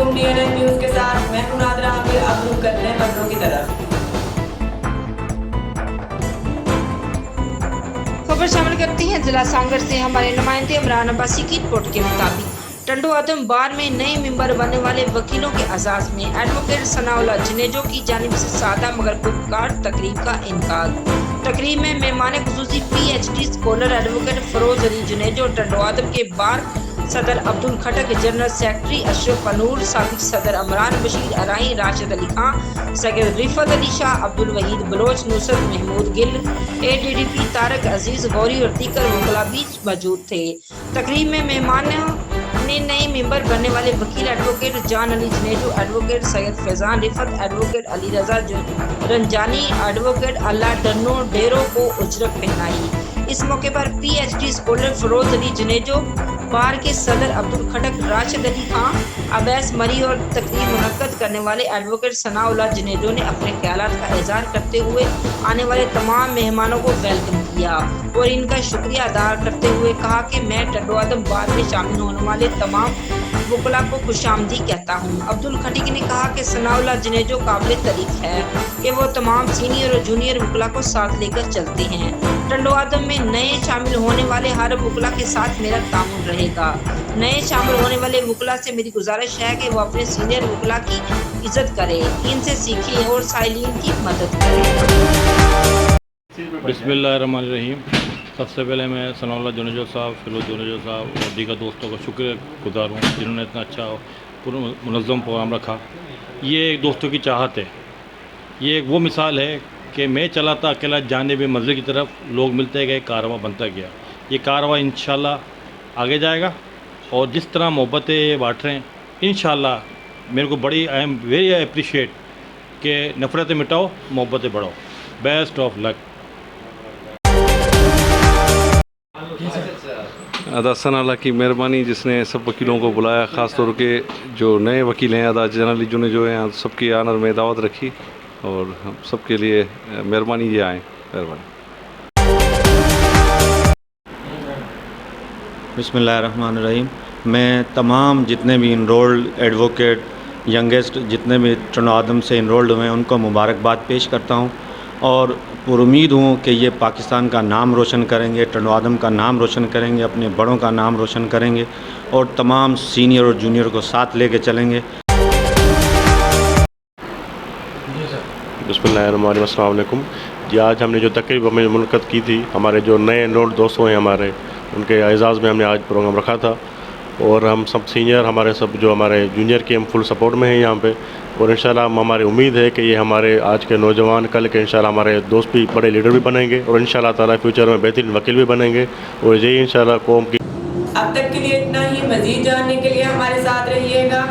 वालेकुम DNN news के साथ मैं हूं नादरा आमिर। अब रुक करते हैं खबरों की तरफ। खबर शामिल करती हैं जिला सांगर से हमारे नुमाइंदे इमरान अब्बासी की रिपोर्ट के मुताबिक टंडो आदम बार में नए मेंबर बनने वाले वकीलों के एजाज में एडवोकेट सनाउल्लाह जुनेजो की जानिब से सादा मगर पुरकार तकरीब का इनकार। तकरीब में मेहमान खुसूसी PhD scholar advocate Feroz Ali Junejo, Tando Adam के बार सदर अब्दुल खटक, जनरल सेक्रेटरी अशरफ पनूर, साबिक सदर अमरान बशीर अराई, राशिद अली खान, सेक्रेटरी रिफत अली शाह, अब्दुल वहीद बलोच, नुसरत महमूद गिल, ADDP तारक अजीज गौरी और दीकर वकला भी मौजूद थे। तकरीब में मेहमान ने नए मेंबर बनने वाले वकील advocate Jan Ali Junejo, advocate Syed Faizan Riffat, advocate Ali Raza Ranjhani, advocate Allah Dino डेरो को उजरत पहनाई। इस मौके पर PhD scholar Feroz Ali Junejo, bar के सदर अब्दुल खटक, राशिद अली खान, अवैस मरी और तकरीर मुनक्कद करने वाले एडवोकेट सनाउल्लाह जुनेजो ने अपने ख्यालात का इजहार करते हुए आने वाले तमाम मेहमानों को वेलकम किया और इनका शुक्रिया अदा करते हुए कहा कि मैं टंडो आदम बार में शामिल होने वाले तमाम वकला को खुशामदी कहता हूँ। अब्दुल खटक ने कहा कि सनाउल्लाह जुनेजो काबिल तारीफ है कि वो तमाम सीनियर और जूनियर वकला को साथ लेकर चलते हैं। टंडो आदम में नए शामिल होने वाले हर वकला के साथ मेरा तामुन रहेगा। नए शामिल होने वाले वकला से मेरी गुजारिश है कि वो अपने सीनियर वकला की इज्जत करें, इनसे सीखें और साइलिन की मदद करें। बिस्मिल्लाहिर्रहमानिर्रहीम। सबसे पहले मैं सनाउल्लाह जुनेजो साहब, फिरोज जुनेजो साहब और दीगर दोस्तों का शुक्रगुजार हूँ जिन्होंने इतना अच्छा मुनज़्ज़म प्रोग्राम रखा। ये एक दोस्तों की चाहत है। ये एक वो मिसाल है कि मैं चला था अकेला जानिब मंज़िल की तरफ, लोग मिलते गए, कारवां बनता गया। ये कारवां इंशाल्लाह आगे जाएगा और जिस तरह मोहब्बतें बाँट रहे हैं इंशाल्लाह मेरे को बड़ी आई एम वेरी अप्रिशिएट कि नफ़रतें मिटाओ, मोहब्बतें बढ़ाओ। Best of luck. अदा सनाउल्लाह की मेहरबानी जिसने सब वकीलों को बुलाया, ख़ास तौर के जो नए वकील हैं अदा जनरली जो हैं सबकी आनर में दावत रखी और हम सबके लिए मेहरबानी ये आएँ। मेहरबानी। बिस्मिल्लाहिर्रहमानिर्रहीम। मैं तमाम जितने भी इनरोल्ड एडवोकेट यंगेस्ट जितने भी टंडो आदम से इनरोल्ड हुए हैं उनको मुबारकबाद पेश करता हूं और पुरुमीद हूँ कि ये पाकिस्तान का नाम रोशन करेंगे, टंडो आदम का नाम रोशन करेंगे, अपने बड़ों का नाम रोशन करेंगे और तमाम सीनियर और जूनियर को साथ लेके चलेंगे। बिस्मिल्लाहिर्रहमानिर्रहीम। अस्सलाम वालेकुम जी। आज हमने जो तकरीब हमें मुनक़द की थी, हमारे जो नए एनरोल्ड दोस्त हैं हमारे, उनके एजाज़ में हमने आज प्रोग्राम रखा था और हम सब सीनियर हमारे सब जो हमारे जूनियर के हम फुल सपोर्ट में हैं यहाँ पे और इंशाल्लाह हमारी उम्मीद है कि ये हमारे आज के नौजवान कल के इंशाल्लाह हमारे दोस्त भी बड़े लीडर भी बनेंगे और इंशाल्लाह ताला फ्यूचर में बेहतरीन वकील भी बनेंगे और यही इंशाल्लाह कौम की। अब तक के लिए इतना ही। मज़ीद जानने के लिए हमारे साथ रहिएगा।